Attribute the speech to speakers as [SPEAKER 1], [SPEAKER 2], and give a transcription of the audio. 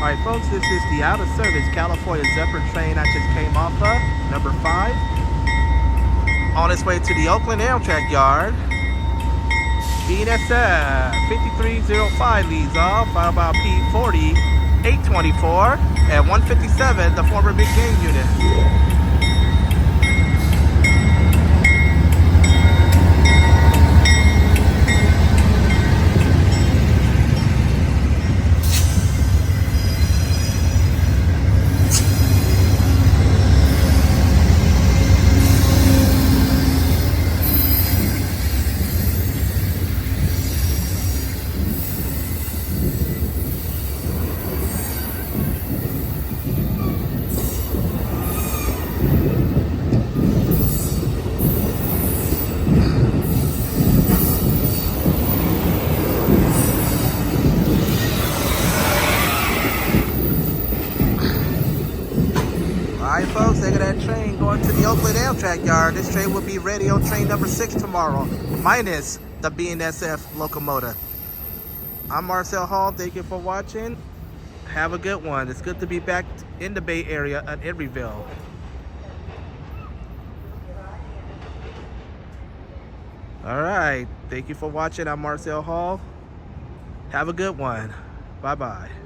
[SPEAKER 1] Alright folks, this is the out of service California Zephyr train I just came off of, number 5. On its way to the Oakland Amtrak yard. BNSF 5305 leads off, followed by P40 824 at 157, the former big game unit. Alright folks, look at that train going to the Oakland Amtrak yard. This train will be ready on train number 6 tomorrow, minus the BNSF locomotive. I'm Marcel Hall, thank you for watching. Have a good one. It's good to be back in the Bay Area at Emeryville. Alright, thank you for watching. I'm Marcel Hall. Have a good one. Bye-bye.